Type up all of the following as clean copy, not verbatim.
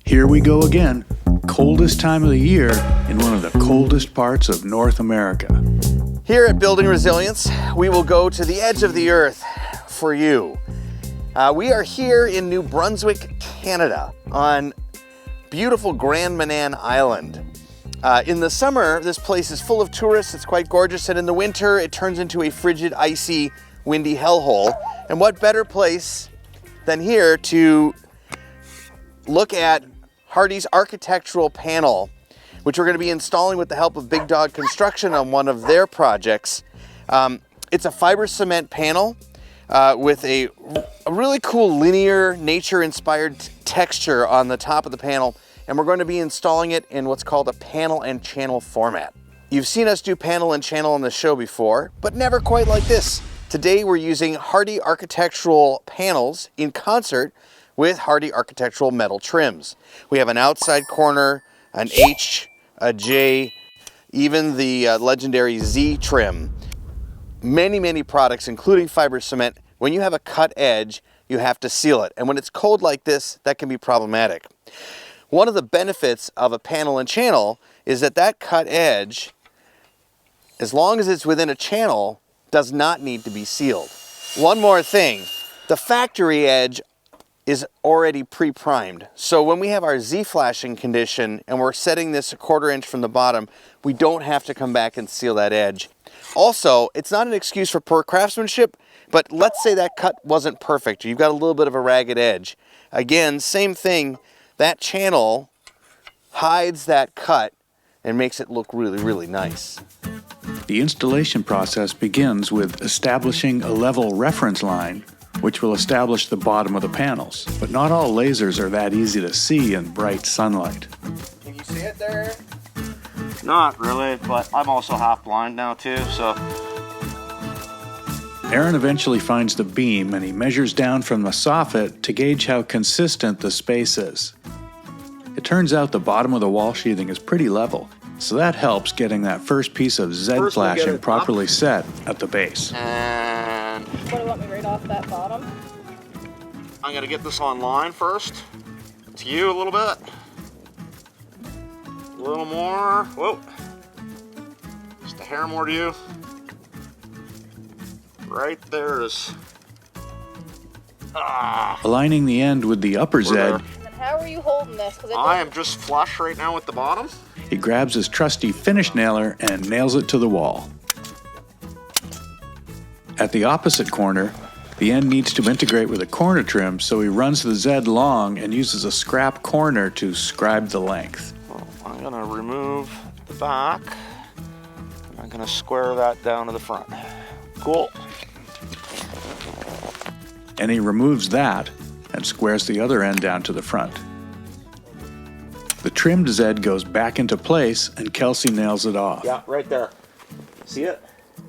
Here we go again, coldest time of the year in one of the coldest parts of North America. Here at Building Resilience, we will go to the edge of the earth for you. We are here in New Brunswick, Canada, on beautiful Grand Manan Island. In the summer, this place is full of tourists, it's quite gorgeous, and in the winter, it turns into a frigid, icy, windy hellhole. And what better place than here to look at Hardie's architectural panel, which we're going to be installing with the help of Big Dog Construction on one of their projects. It's a fiber cement panel with a really cool linear, nature-inspired texture on the top of the panel, and we're going to be installing it in what's called a panel and channel format. You've seen us do panel and channel on the show before, but never quite like this. Today we're using Hardie architectural panels in concert with Hardie architectural metal trims. We have an outside corner, an H, a J, even the legendary Z trim. Many products, including fiber cement. When you have a cut edge, you have to seal it. And when it's cold like this, that can be problematic. One of the benefits of a panel and channel is that that cut edge, as long as it's within a channel, does not need to be sealed. One more thing, the factory edge is already pre-primed. So when we have our Z-flashing condition and we're setting this 1/4 inch from the bottom, we don't have to come back and seal that edge. Also, it's not an excuse for poor craftsmanship, but let's say that cut wasn't perfect. You've got a little bit of a ragged edge. Again, same thing, that channel hides that cut and makes it look really nice. The installation process begins with establishing a level reference line, which will establish the bottom of the panels. But not all lasers are that easy to see in bright sunlight. Can you see it there? Not really, but I'm also half blind now too, so. Aron eventually finds the beam and he measures down from the soffit to gauge how consistent the space is. It turns out the bottom of the wall sheathing is pretty level, so that helps getting that first piece of Z flashing properly set at the base. And What, do you want me right off that bottom? I'm gonna get this online first. To you a little bit. A little more. Whoa. Just a hair more to you. Right there is. Aligning the end with the upper Z, And how are you holding this? I am just flush right now with the bottom. he grabs his trusty finish nailer and nails it to the wall. At the opposite corner, the end needs to integrate with a corner trim, so he runs the Z long and uses a scrap corner to scribe the length. I'm gonna remove the back. I'm gonna square that down to the front. Cool. And he removes that and squares the other end down to the front. The trimmed Z goes back into place and Kelsey nails it off. Yeah, right there. See it?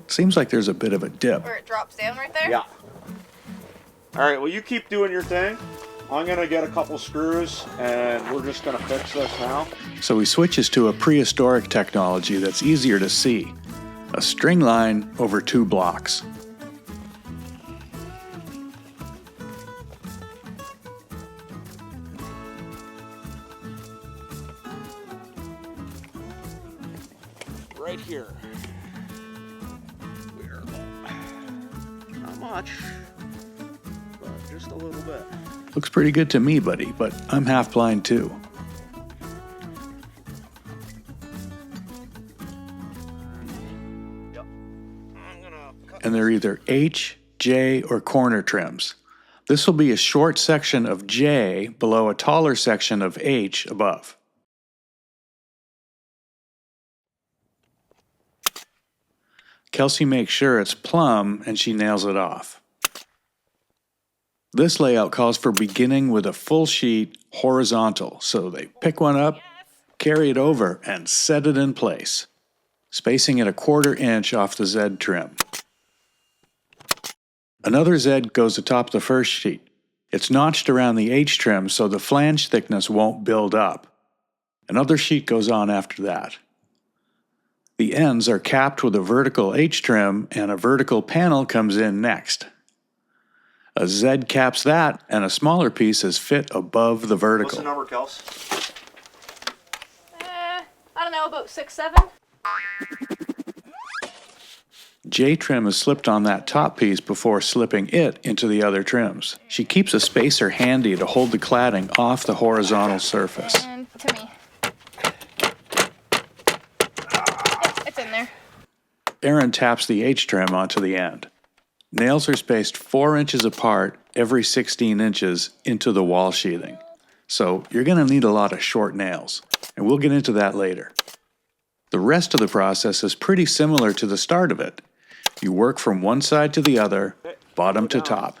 Seems like there's a bit of a dip. Where it drops down right there? Yeah. All right, well, you keep doing your thing. I'm gonna get a couple screws and we're just gonna fix this now. So he switches to a prehistoric technology that's easier to see. A string line over 2 blocks. Right here. Not much, but just a little bit. Looks pretty good to me, buddy, but I'm half blind too. Yep. I'm gonna cut. And they're either H, J, or corner trims. This will be a short section of J below a taller section of H above. Kelsey makes sure it's plumb and she nails it off. This layout calls for beginning with a full sheet horizontal, so they pick one up, carry it over, and set it in place, spacing it 1/4 inch off the Z trim. Another Z goes atop the first sheet. It's notched around the H trim so the flange thickness won't build up. Another sheet goes on after that. The ends are capped with a vertical H trim and a vertical panel comes in next. A Z caps that, and a smaller piece is fit above the vertical. What's the number, Kels? I don't know, about 6, 7? J-trim is slipped on that top piece before slipping it into the other trims. She keeps a spacer handy to hold the cladding off the horizontal surface. And to me. Yep, it's in there. Aron taps the H-trim onto the end. Nails are spaced 4 inches apart every 16 inches into the wall sheathing. So you're going to need a lot of short nails, and we'll get into that later. The rest of the process is pretty similar to the start of it. You work from one side to the other, bottom to top.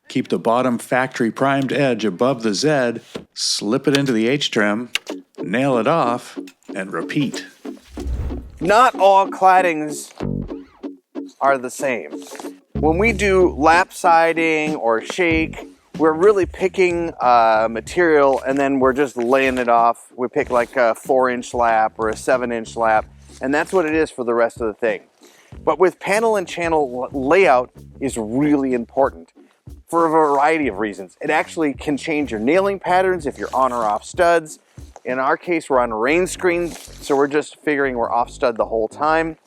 Keep the bottom factory primed edge above the Z, slip it into the H-trim, nail it off, and repeat. Not all claddings are the same. When we do lap siding or shake, we're really picking material and then we're just laying it off. We pick like a 4-inch lap or a 7-inch lap, and that's what it is for the rest of the thing. But with panel and channel layout is really important for a variety of reasons. It actually can change your nailing patterns if you're on or off studs. In our case, we're on a rain screen, so we're just figuring we're off stud the whole time.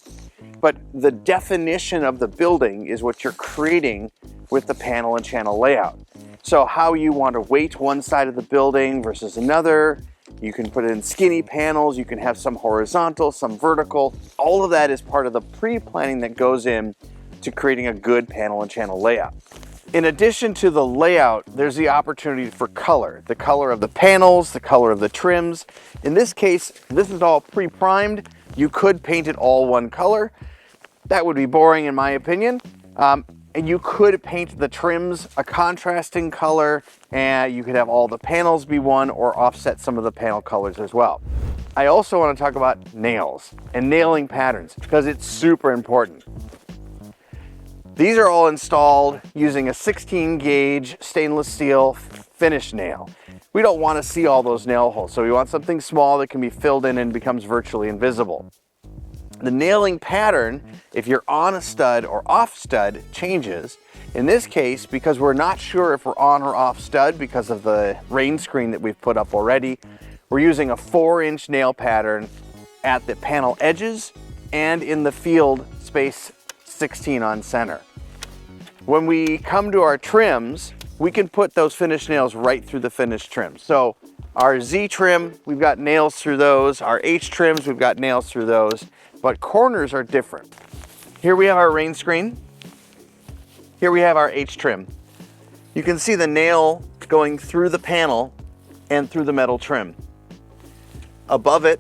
But the definition of the building is what you're creating with the panel and channel layout. So how you want to weight one side of the building versus another. You can put it in skinny panels, you can have some horizontal, some vertical. All of that is part of the pre-planning that goes in to creating a good panel and channel layout. In addition to the layout, there's the opportunity for color. The color of the panels, the color of the trims. In this case, this is all pre-primed. You could paint it all one color. That would be boring in my opinion. And you could paint the trims a contrasting color, and you could have all the panels be one or offset some of the panel colors as well. I also want to talk about nails and nailing patterns because it's super important. These are all installed using a 16 gauge stainless steel finish nail. We don't want to see all those nail holes, so we want something small that can be filled in and becomes virtually invisible. The nailing pattern, if you're on a stud or off stud, changes. In this case, because we're not sure if we're on or off stud because of the rain screen that we've put up already, we're using a 4-inch nail pattern at the panel edges and in the field space 16 on center. When we come to our trims, we can put those finished nails right through the finished trim. So our Z trim, we've got nails through those. Our H trims, we've got nails through those. But corners are different. Here we have our rain screen. Here we have our H trim. You can see the nail going through the panel and through the metal trim. Above it,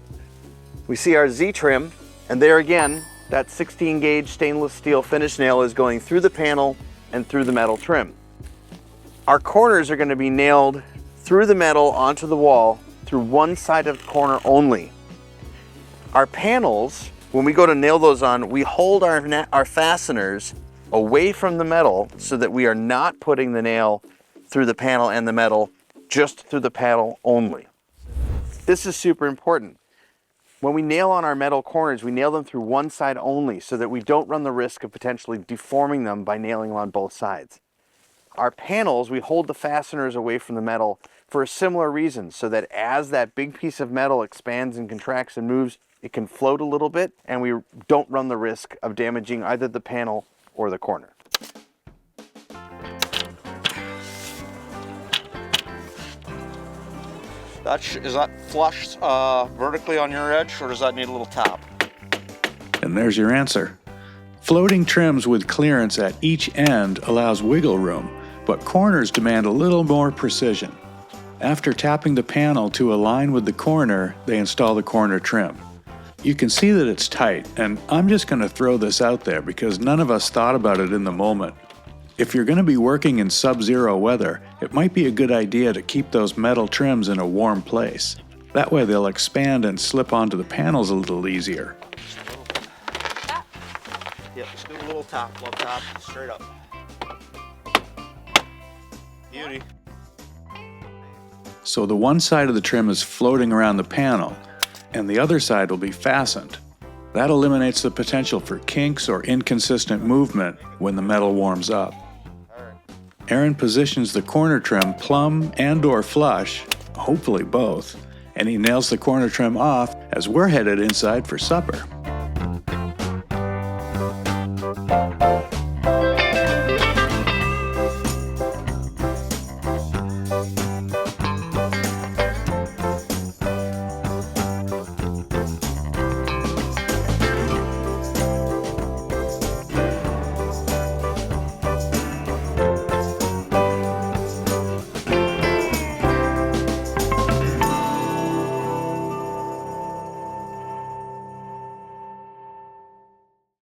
we see our Z trim, and there again, that 16 gauge stainless steel finish nail is going through the panel and through the metal trim. Our corners are going to be nailed through the metal onto the wall through one side of the corner only. Our panels, when we go to nail those on, we hold our fasteners away from the metal so that we are not putting the nail through the panel and the metal, just through the panel only. This is super important. When we nail on our metal corners, we nail them through one side only so that we don't run the risk of potentially deforming them by nailing on both sides. Our panels, we hold the fasteners away from the metal for a similar reason, so that as that big piece of metal expands and contracts and moves, it can float a little bit and we don't run the risk of damaging either the panel or the corner. Is that flush vertically on your edge, or does that need a little tap? And there's your answer. Floating trims with clearance at each end allows wiggle room, but corners demand a little more precision. After tapping the panel to align with the corner, they install the corner trim. You can see that it's tight, and I'm just going to throw this out there because none of us thought about it in the moment. If you're going to be working in sub-zero weather, it might be a good idea to keep those metal trims in a warm place. That way they'll expand and slip onto the panels a little easier. Yep, just do a little tap, straight up. Beauty. So the one side of the trim is floating around the panel, and the other side will be fastened. That eliminates the potential for kinks or inconsistent movement when the metal warms up. Aron positions the corner trim plumb and/or flush, hopefully both, and he nails the corner trim off as we're headed inside for supper.